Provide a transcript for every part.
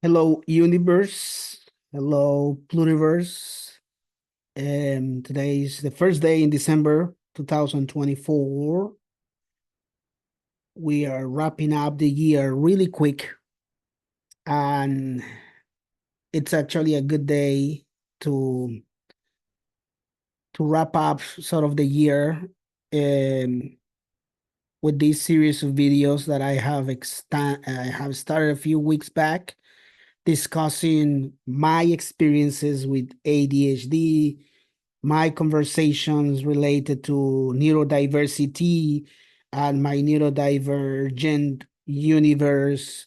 Hello, universe. Hello, pluriverse. Today is the first day in December 2024. We are wrapping up the year really quick, and it's actually a good day to wrap up sort of the year um, with this series of videos that I have started a few weeks back, discussing my experiences with ADHD, my conversations related to neurodiversity and my neurodivergent universe,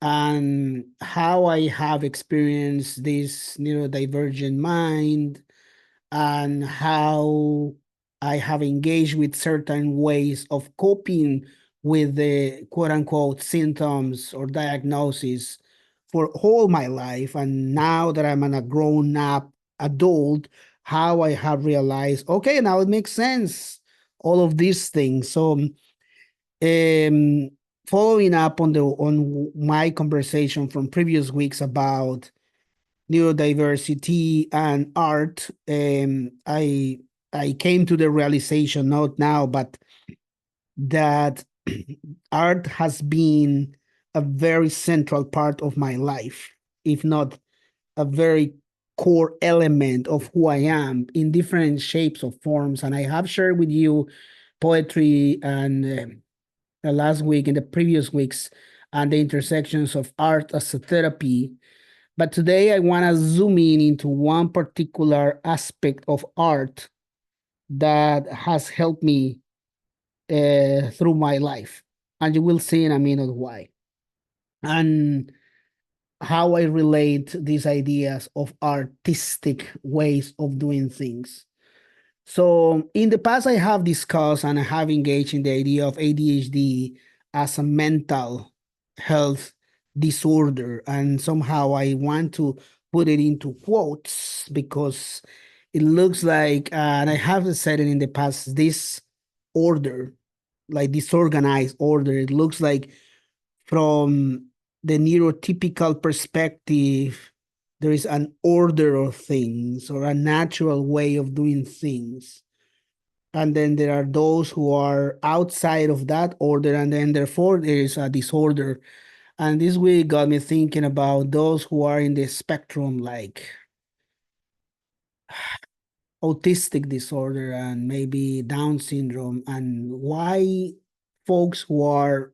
and how I have experienced this neurodivergent mind, and how I have engaged with certain ways of coping with the quote unquote symptoms or diagnosis for all my life. And now that I'm a grown up adult, how I have realized, okay, now it makes sense, all of these things. So, um, following up on my conversation from previous weeks about neurodiversity and art, I came to the realization, not now, but that art has been a very central part of my life, if not a very core element of who I am in different shapes or forms. And I have shared with you poetry and last week, in the previous weeks, and the intersections of art as a therapy. But today I want to zoom in into one particular aspect of art that has helped me through my life. And you will see in a minute why. And how I relate these ideas of artistic ways of doing things. So, in the past, I have discussed and I have engaged in the idea of ADHD as a mental health disorder. And somehow I want to put it into quotes because it looks like, and I have said it in the past, this order, like disorganized order, it looks like from the neurotypical perspective, there is an order of things or a natural way of doing things. And then there are those who are outside of that order, and then therefore there is a disorder. And this week got me thinking about those who are in the spectrum, like autistic disorder and maybe Down syndrome, and why folks who are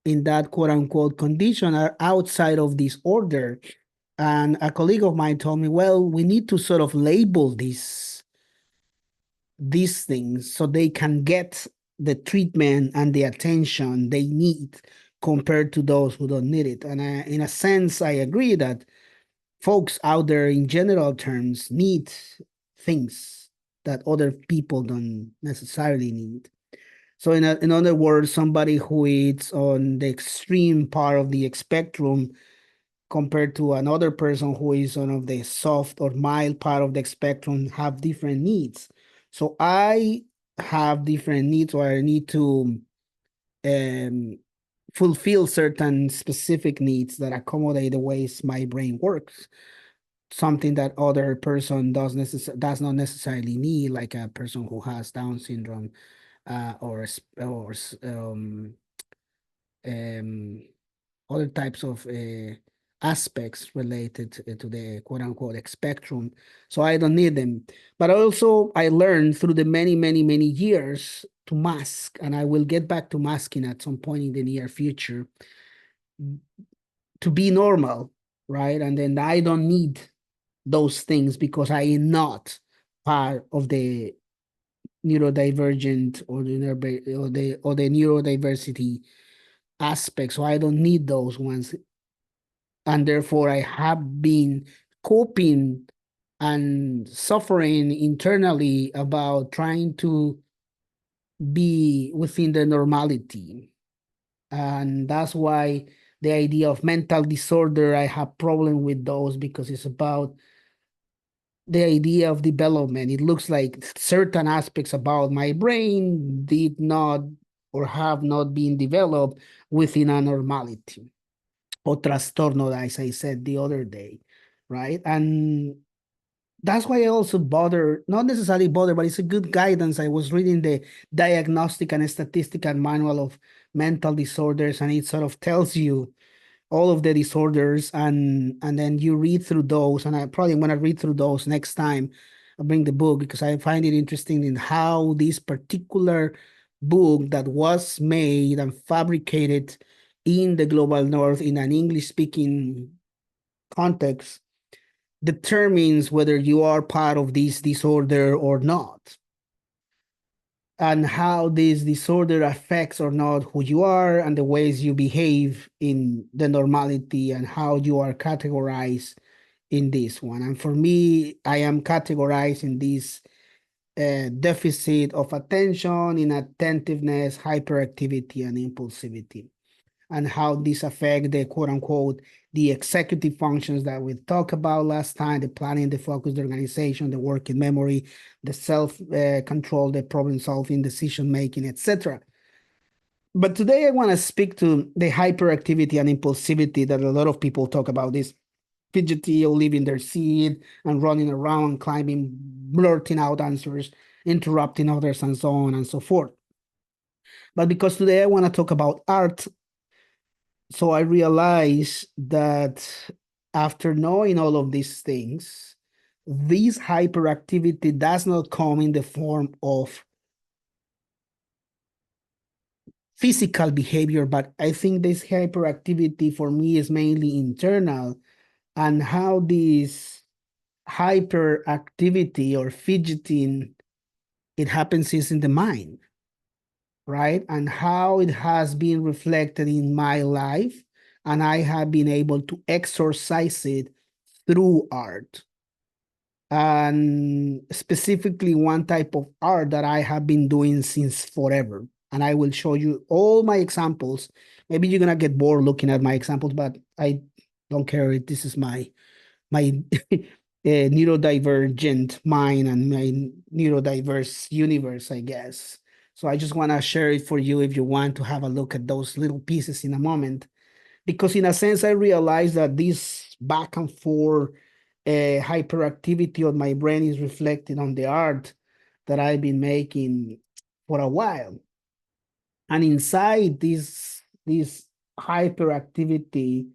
in that quote unquote condition are outside of this order. And a colleague of mine told me, well, we need to sort of label these things so they can get the treatment and the attention they need compared to those who don't need it. And in a sense, I agree that folks out there in general terms need things that other people don't necessarily need. So in other words, somebody who is on the extreme part of the spectrum compared to another person who is on of the soft or mild part of the spectrum have different needs. So I have different needs where I need to um, fulfill certain specific needs that accommodate the ways my brain works. Something that other person does not necessarily need, like a person who has Down syndrome or um, other types of aspects related to the quote unquote spectrum. So I don't need them. But also, I learned through the many years to mask, and I will get back to masking at some point in the near future to be normal, right? And then I don't need those things because I am not part of the neurodivergent or the neurodiversity aspect. So I don't need those ones. And therefore I have been coping and suffering internally about trying to be within the normality. And that's why the idea of mental disorder, I have problem with those because it's about the idea of development. It looks like certain aspects about my brain did not or have not been developed within a normality. or trastorno, as I said the other day, right? And that's why I also bother, not necessarily bother, but it's a good guidance. I was reading the Diagnostic and Statistical Manual of Mental Disorders, and it sort of tells you all of the disorders, and then you read through those. And I probably want to read through those next time I bring the book, because I find it interesting in how this particular book that was made and fabricated in the global north in an English speaking context determines whether you are part of this disorder or not, and how this disorder affects or not who you are and the ways you behave in the normality, and how you are categorized in this one. And for me, I am categorized in this deficit of attention, inattentiveness, hyperactivity, and impulsivity, and how this affect the quote unquote the executive functions that we talked about last time: the planning, the focus, the organization, the working memory, the self control, the problem solving, decision making, etc. But today I want to speak to the hyperactivity and impulsivity that a lot of people talk about: this fidgety or leaving their seat and running around, climbing, blurting out answers, interrupting others, and so on and so forth. But because today I want to talk about art, so I realized that after knowing all of these things, this hyperactivity does not come in the form of physical behavior, but I think this hyperactivity for me is mainly internal, and how this hyperactivity or fidgeting, it happens is in the mind, right? And how it has been reflected in my life, and I have been able to exorcise it through art. And specifically one type of art that I have been doing since forever. And I will show you all my examples. Maybe you're gonna get bored looking at my examples, but I don't care. This is my neurodivergent mind and my neurodiverse universe, I guess. So I just want to share it for you if you want to have a look at those little pieces in a moment. Because in a sense, I realized that this back and forth hyperactivity of my brain is reflected on the art that I've been making for a while. And inside this hyperactivity,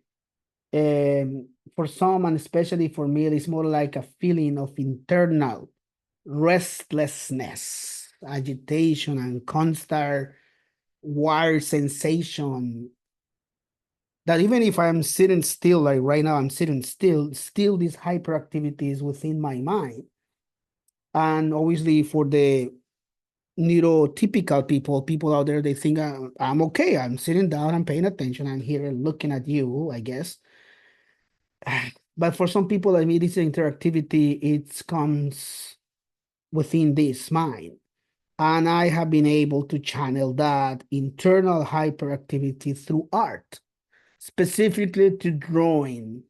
for some, and especially for me, it's more like a feeling of internal restlessness, agitation, and constant wired sensation, that even if I'm sitting still, like right now I'm sitting still this hyperactivity is within my mind. And obviously for the neurotypical people out there, they think I'm okay, I'm sitting down, I'm paying attention, I'm here looking at you, I guess. But for some people, I mean, this interactivity, it comes within this mind. And I have been able to channel that internal hyperactivity through art, specifically to drawing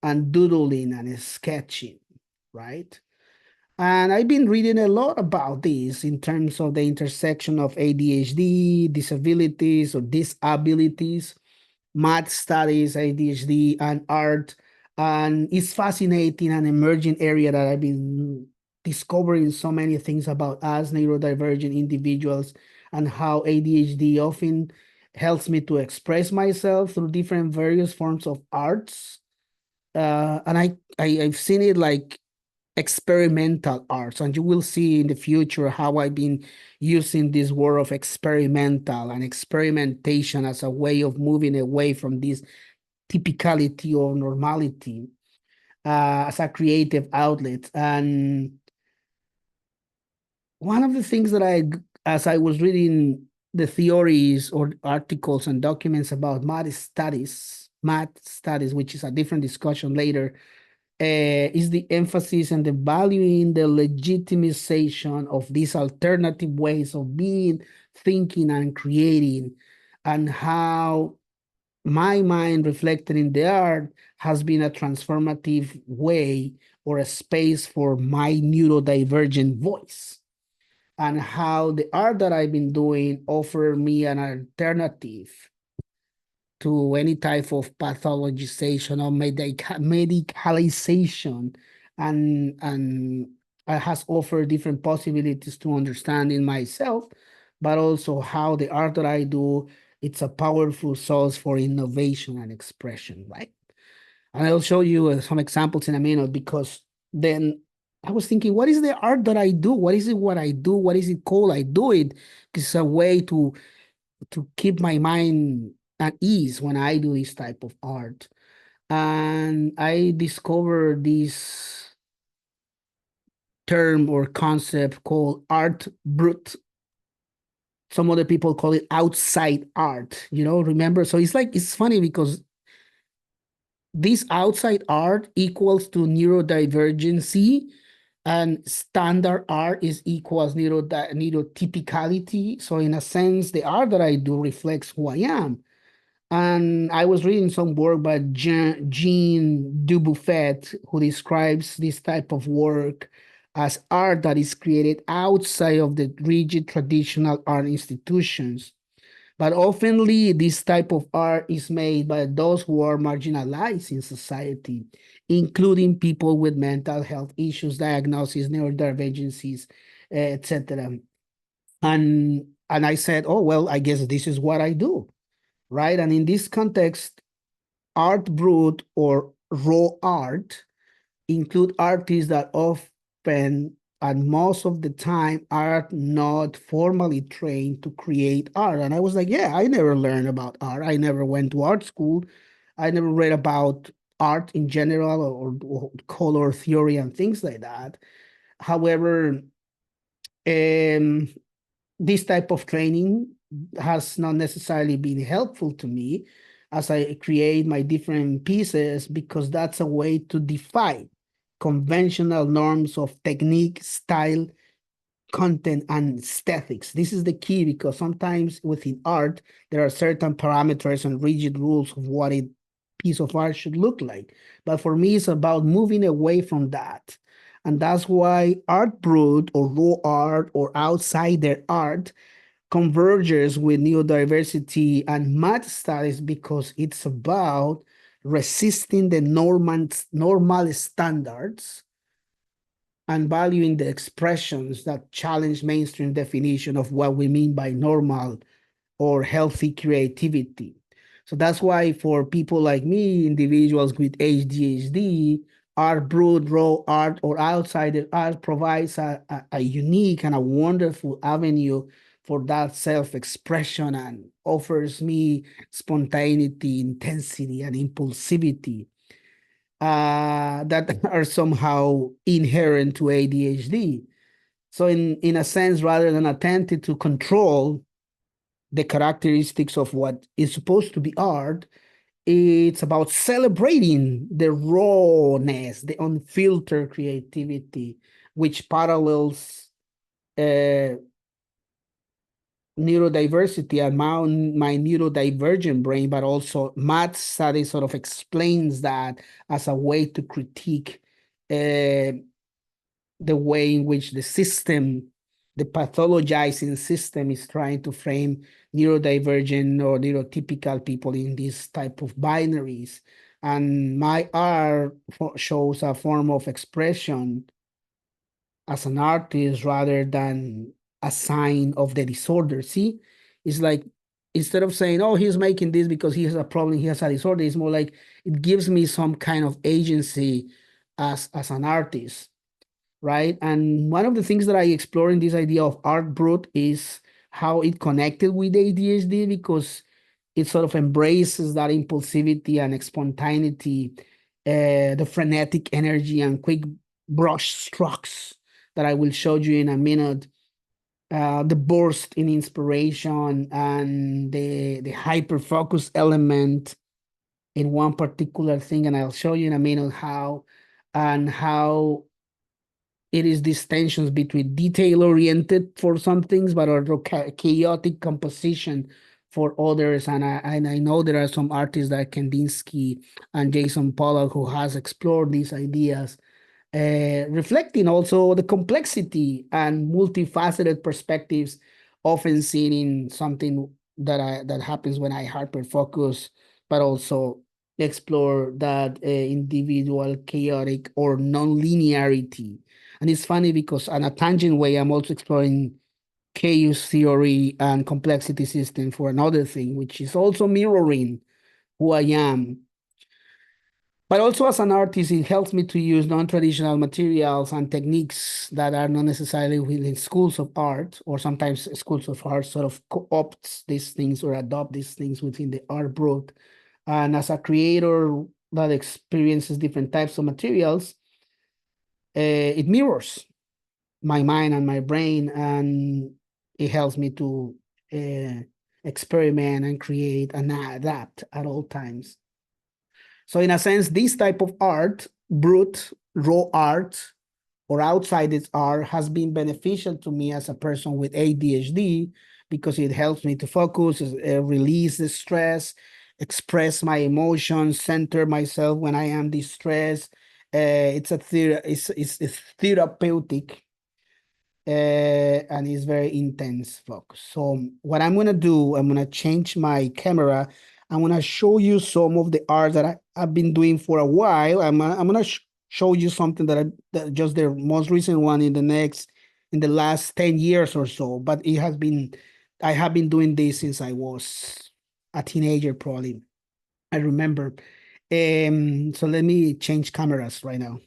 and doodling and sketching, right? And I've been reading a lot about this in terms of the intersection of ADHD, disabilities or disabilities, math studies, ADHD, and art. And it's fascinating and emerging area that I've been discovering so many things about us neurodivergent individuals, and how ADHD often helps me to express myself through different various forms of arts. And I've seen it like experimental arts, and you will see in the future how I've been using this word of experimental and experimentation as a way of moving away from this typicality or normality, as a creative outlet. And one of the things that as I was reading the theories or articles and documents about math studies, which is a different discussion later, is the emphasis and the valuing the legitimization of these alternative ways of being, thinking, and creating, and how my mind reflected in the art has been a transformative way or a space for my neurodivergent voice, and how the art that I've been doing offer me an alternative to any type of pathologization or medicalization, and it has offered different possibilities to understanding myself, but also how the art that I do, it's a powerful source for innovation and expression, right? And I'll show you some examples in a minute, because then I was thinking, what is the art that I do? What is it what I do? What is it called? I do it. It's a way to keep my mind at ease when I do this type of art. And I discovered this term or concept called art brut. Some other people call it outside art, remember? So it's like, it's funny because this outside art equals to neurodivergency, and standard art is equals neurotypicality. So in a sense, the art that I do reflects who I am. And I was reading some work by Jean Dubuffet, who describes this type of work as art that is created outside of the rigid traditional art institutions. But oftenly, this type of art is made by those who are marginalized in society, including people with mental health issues, diagnoses, neurodivergencies, etc. And I said, oh, well, I guess this is what I do, right? And in this context, art brut or raw art include artists that often and most of the time are not formally trained to create art. And I was like, yeah, I never learned about art. I never went to art school. I never read about art in general, or color theory and things like that. However, um, this type of training has not necessarily been helpful to me as I create my different pieces, because that's a way to defy conventional norms of technique, style, content, and aesthetics. This is the key, because sometimes within art, there are certain parameters and rigid rules of what a piece of art should look like. But for me, it's about moving away from that. And that's why art brut or raw art or outsider art converges with neurodiversity and math studies, because it's about resisting the normal standards and valuing the expressions that challenge mainstream definition of what we mean by normal or healthy creativity. So that's why for people like me, individuals with ADHD, art brut, raw art, or outsider art provides a unique and a wonderful avenue for that self-expression, and offers me spontaneity, intensity, and impulsivity that are somehow inherent to ADHD. So in a sense, rather than attempting to control the characteristics of what is supposed to be art, it's about celebrating the rawness, the unfiltered creativity, which parallels uh, neurodiversity and my neurodivergent brain, but also math study sort of explains that as a way to critique uh, the way in which the system, the pathologizing system, is trying to frame neurodivergent or neurotypical people in these type of binaries. And my art shows a form of expression as an artist rather than a sign of the disorder. See, it's like, instead of saying, oh, he's making this because he has a problem, he has a disorder, it's more like it gives me some kind of agency as an artist, right? And one of the things that I explore in this idea of art brut is how it connected with ADHD, because it sort of embraces that impulsivity and spontaneity, the frenetic energy and quick brush strokes that I will show you in a minute, the burst in inspiration and the hyper focus element in one particular thing. And I'll show you in a minute how it is these tensions between detail oriented for some things, but also chaotic composition for others. And I know there are some artists like Kandinsky and Jason Pollock who has explored these ideas, reflecting also the complexity and multifaceted perspectives often seen in something that happens when I hyper focus, but also explore that individual chaotic or non-linearity. And it's funny because on a tangent way, I'm also exploring chaos theory and complexity system for another thing, which is also mirroring who I am. But also as an artist, it helps me to use non-traditional materials and techniques that are not necessarily within schools of art, or sometimes schools of art sort of co-opts these things or adopt these things within the art brut. And as a creator that experiences different types of materials, it mirrors my mind and my brain, and it helps me to uh, experiment and create and adapt at all times. So in a sense, this type of art, brute, raw art, or outside its art has been beneficial to me as a person with ADHD because it helps me to focus, release the stress, express my emotions, center myself when I am distressed. It's therapeutic, and it's very intense focus. So what I'm gonna do, I'm gonna change my camera. I'm gonna show you some of the art that I've been doing for a while. I'm gonna show you something that just the most recent one in the last 10 years or so. But I have been doing this since I was a teenager, probably. I remember. So let me change cameras right now.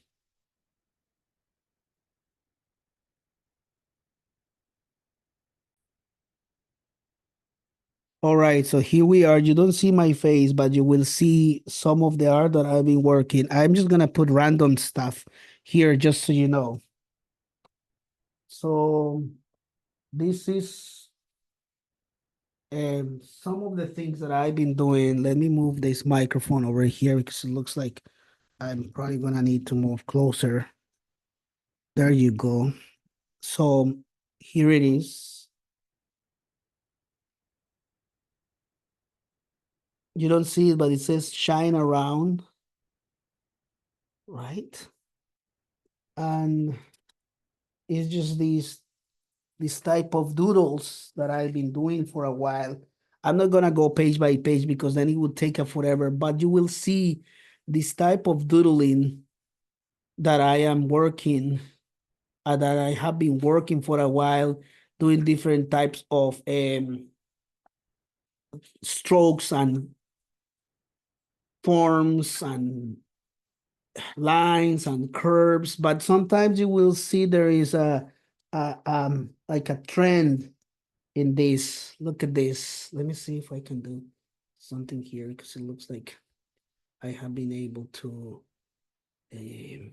All right, so here we are. You don't see my face, but you will see some of the art that I've been working. I'm just gonna put random stuff here just so you know. So this is some of the things that I've been doing. Let me move this microphone over here because it looks like I'm probably gonna need to move closer. There you go. So here it is. You don't see it, but it says shine around, right? And it's just these type of doodles that I've been doing for a while. I'm not gonna go page by page because then it would take a forever, but you will see this type of doodling that I am working, that I have been working for a while, doing different types of strokes and forms and lines and curves. But sometimes you will see there is a like a trend in this. Look at this. Let me see if I can do something here because it looks like I have been able to um,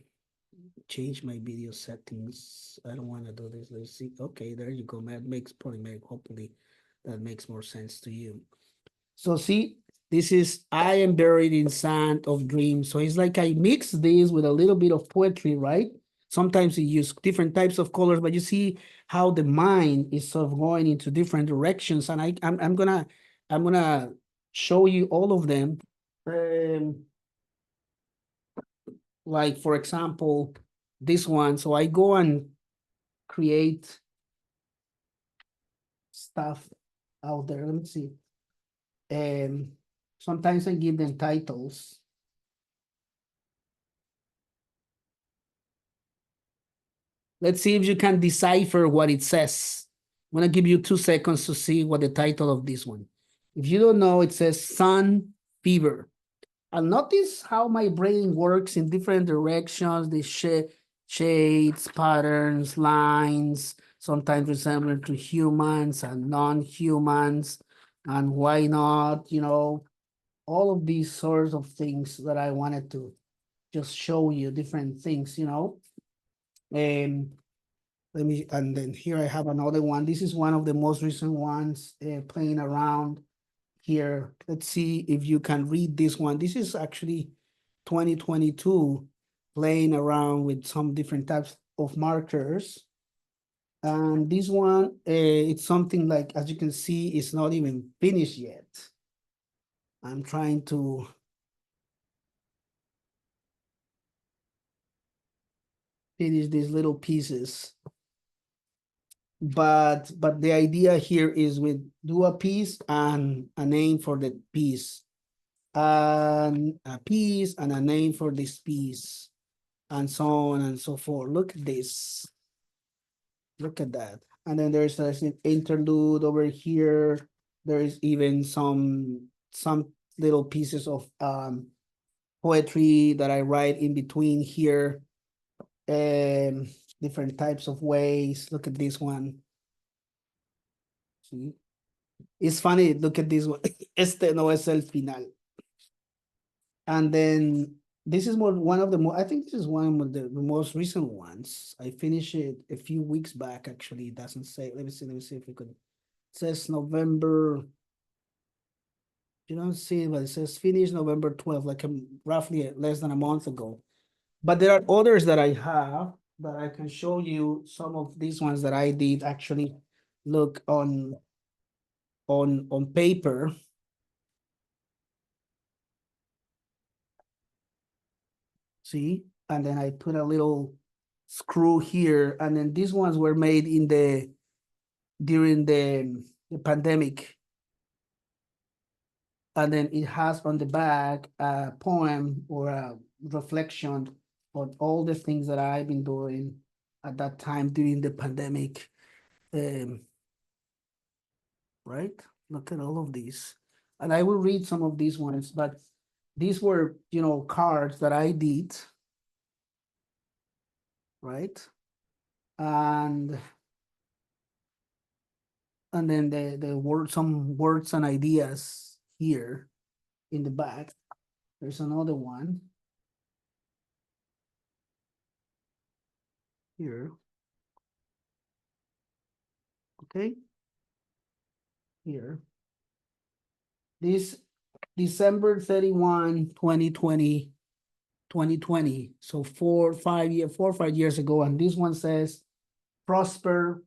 change my video settings. I don't want to do this. Let's see. Okay, there you go. That makes probably make hopefully that makes more sense to you. So see, this is I am buried in sand of dreams. So it's like I mix this with a little bit of poetry, right? Sometimes you use different types of colors, but you see how the mind is sort of going into different directions. And I'm gonna show you all of them. Um, like for example, this one. So I go and create stuff out there. Let me see. And sometimes I give them titles. Let's see if you can decipher what it says. I'm gonna give you 2 seconds to see what the title of this one. If you don't know, it says sun fever. And notice how my brain works in different directions, the shades, patterns, lines, sometimes resembling to humans and non-humans, and why not, all of these sorts of things that I wanted to just show you different things. And and then here I have another one. This is one of the most recent ones playing around here. Let's see if you can read this one. This is actually 2022 playing around with some different types of markers. And this one, it's something like, as you can see, it's not even finished yet. I'm trying to finish these little pieces. but the idea here is with do a piece and a name for the piece, and a piece and a name for this piece, and so on and so forth. Look at this. Look at that. And then there's an interlude over here. There is even some little pieces of poetry that I write in between here. Um, Different types of ways. Look at this one. See? It's funny. Look at this one. Este no es el final. And then this is one of the more, I think this is one of the most recent ones. I finished it a few weeks back, actually. It doesn't say. Let me see if we could. It says November. You don't see it, but it says finished November 12th, like roughly less than a month ago. But there are others that I have that I can show you. Some of these ones that I did actually look on paper. See, and then I put a little screw here, and then these ones were made in during the pandemic. And then it has on the back a poem or a reflection on all the things that I've been doing at that time during the pandemic. Um, right? Look at all of these. And I will read some of these ones, but these were, cards that I did, right? And then the word, some words and ideas here in the back. There's another one here. Okay, here. This December 31, 2020, 2020. So 4 or 5 years ago. And this one says, prosper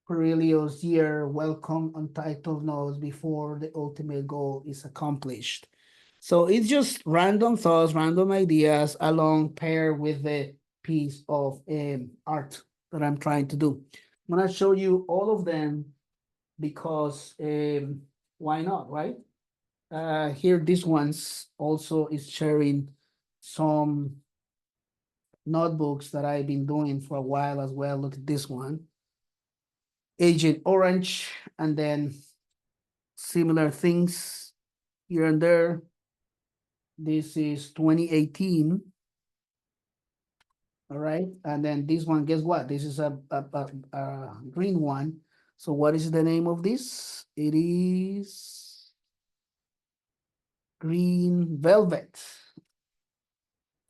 Perilous year, welcome untitled notes before the ultimate goal is accomplished. So it's just random thoughts, random ideas along pair with the piece of art that I'm trying to do. I'm gonna show you all of them because why not, right? Here, this one's also is sharing some notebooks that I've been doing for a while as well. Look at this one, Agent Orange, and then similar things here and there. This is 2018. All right. And then this one, guess what? This is a green one. So what is the name of this? It is Green Velvet.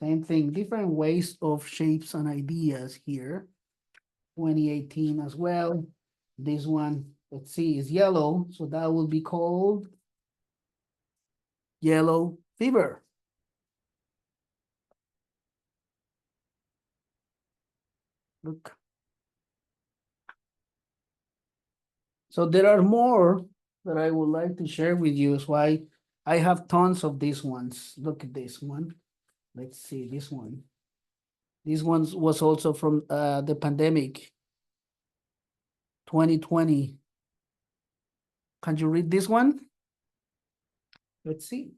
Same thing, different ways of shapes and ideas here. 2018 as well. This one, let's see, is yellow. So that will be called Yellow Fever. Look. So there are more that I would like to share with you. So I have tons of these ones. Look at this one. Let's see this one. This one was also from the pandemic, 2020. Can you read this one? Let's see.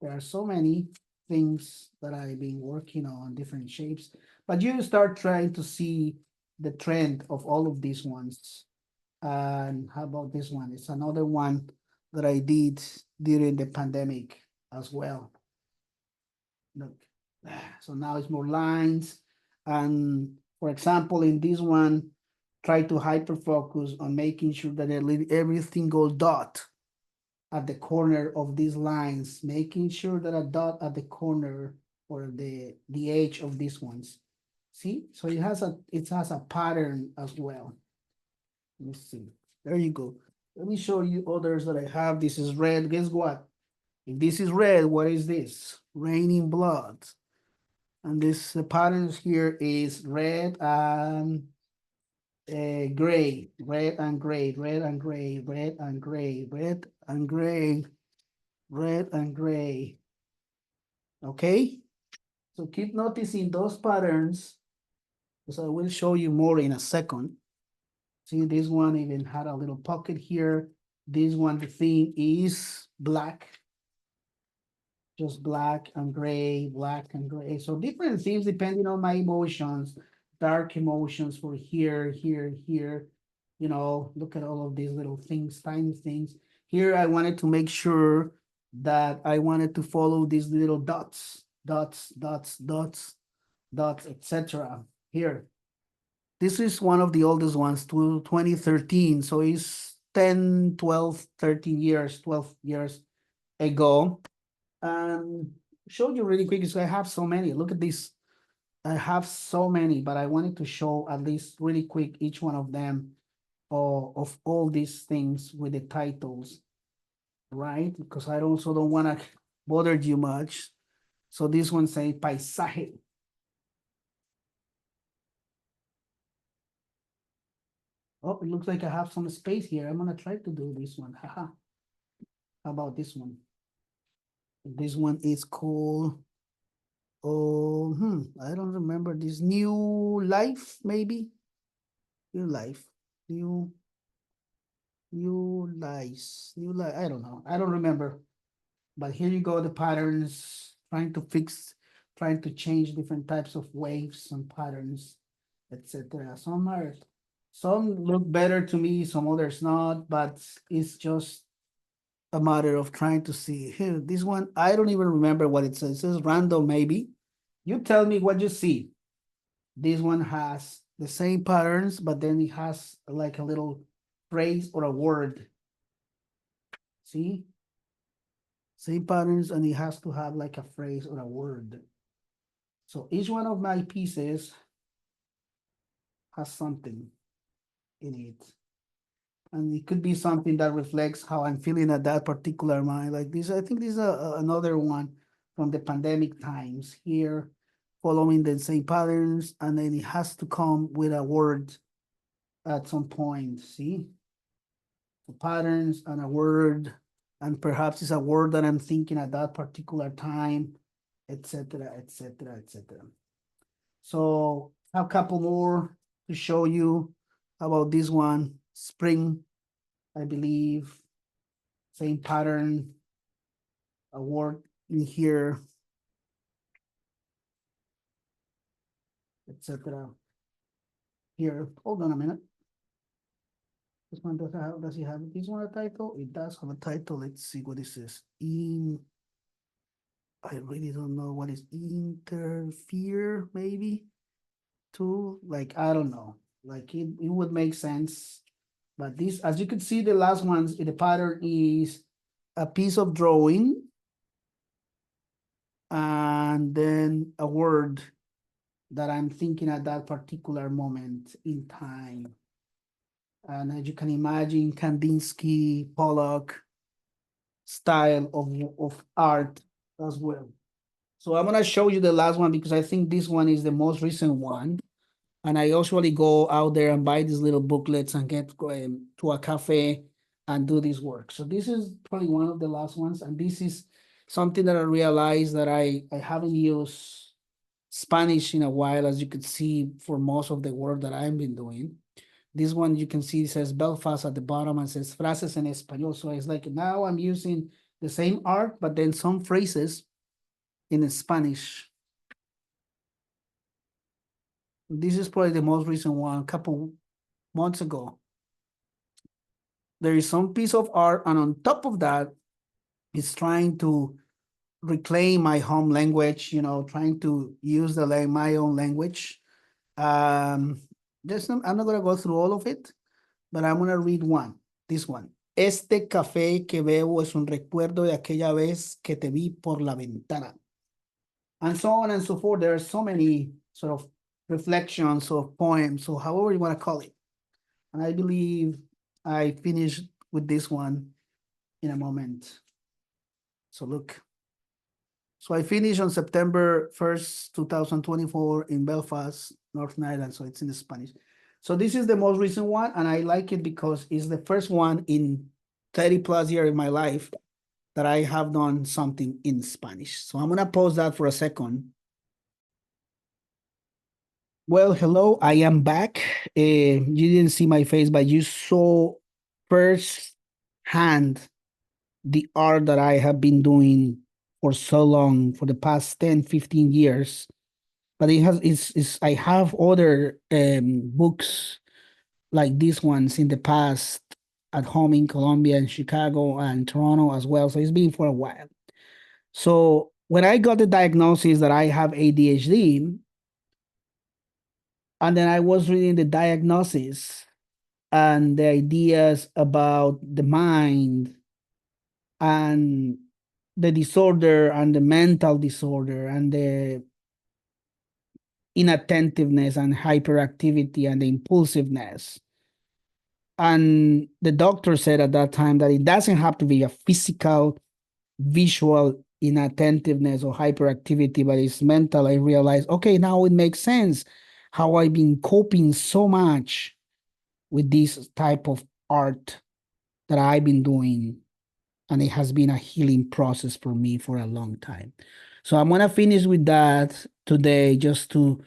There are so many things that I've been working on, different shapes, but you start trying to see the trend of all of these ones. And how about this one? It's another one that I did during the pandemic as well. Look, so now it's more lines. And for example, in this one, try to hyper focus on making sure that every single dot at the corner of these lines, making sure that a dot at the corner or the edge of these ones. See, so it has a pattern as well. Let me see. There you go. Let me show you others that I have. This is red. Guess what? If this is red, what is this? Raining blood. And the patterns here is red and gray, red and gray, red and gray, red and gray, red and gray, red and gray. Okay? So keep noticing those patterns So I will show you more in a second. See, this one even had a little pocket here. This one, the theme is black, just black and gray, black and gray. So different themes depending on my emotions, dark emotions for here, here, here. You know, look at all of these little things, tiny things. Here, I wanted to make sure that I wanted to follow these little dots, dots, dots, dots, dots, etc. Here, this is one of the oldest ones, 2013. So it's 10, 12, 13 years, 12 years ago. Show you really quick because I have so many. Look at this. I have so many, but I wanted to show at least really quick each one of them of all these things with the titles, right? Because I also don't want to bother you much. So this one say paisaje. Oh, it looks like I have some space here. I'm gonna try to do this one. Haha. How about this one? This one is called, oh, I don't remember this. New life, maybe? New life. New new life. I don't know. I don't remember. But here you go, the patterns, trying to fix, trying to change different types of waves and patterns, etc. Some look better to me, some others not, but it's just a matter of trying to see. Here, this one, I don't even remember what it says. It says random, maybe. You tell me what you see. This one has the same patterns, but then it has like a little phrase or a word. See? Same patterns, and it has to have like a phrase or a word. So each one of my pieces has something in it. And it could be something that reflects how I'm feeling at that particular moment. Like this, I think this is another one from the pandemic times here, following the same patterns, and then it has to come with a word at some point. See? The patterns and a word, and perhaps it's a word that I'm thinking at that particular time, etc., etc., etc. So a couple more to show you about this one. Spring, I believe, same pattern, a word in here, etc. Here, hold on a minute. This one does it have this one a title? It does have a title. Let's see what this is. I really don't know what is interfere, maybe, too. Like, I don't know. Like, it would make sense. But this, as you can see, the last ones, the pattern is a piece of drawing and then a word that I'm thinking at that particular moment in time. And as you can imagine, Kandinsky, Pollock style of art as well. So I'm gonna show you the last one because I think this one is the most recent one. And I usually go out there and buy these little booklets and get to a cafe and do this work. So this is probably one of the last ones. And this is something that I realized that I haven't used Spanish in a while, as you could see for most of the work that I've been doing. This one you can see it says Belfast at the bottom and says frases en español. So it's like now I'm using the same art, but then some phrases in Spanish. This is probably the most recent one, a couple months ago. There is some piece of art, and on top of that, it's trying to reclaim my home language, you know, trying to use my own language. I'm not going to go through all of it, but I'm going to read one, this one. Este café que bebo es un recuerdo de aquella vez que te vi por la ventana. And so on and so forth. There are so many sort of reflections or poems or however you want to call it. And I believe I finished with this one in a moment. So look. So I finished on September 1st, 2024 in Belfast, Northern Ireland. So it's in Spanish. So this is the most recent one. And I like it because it's the first one in 30 plus years in my life that I have done something in Spanish. So I'm going to pause that for a second. Well, hello, I am back. You didn't see my face, but you saw first hand the art that I have been doing for so long, for the past 10, 15 years. But I have other books like these ones in the past at home in Colombia and Chicago and Toronto as well. So it's been for a while. So when I got the diagnosis that I have ADHD, and then I was reading the diagnosis and the ideas about the mind and the disorder and the mental disorder and the inattentiveness and hyperactivity and the impulsiveness. And the doctor said at that time that it doesn't have to be a physical, visual inattentiveness or hyperactivity, but it's mental. I realized, okay, now it makes sense how I've been coping so much with this type of art that I've been doing. And it has been a healing process for me for a long time. So I'm going to finish with that today just to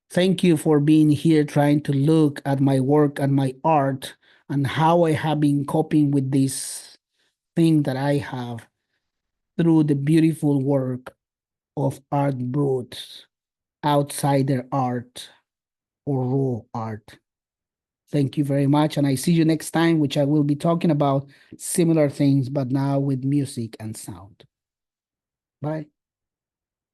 thank you for being here, trying to look at my work and my art and how I have been coping with this thing that I have through the beautiful work of Art Brut, outsider art or raw art. Thank you very much. And I see you next time, which I will be talking about similar things, but now with music and sound. Bye.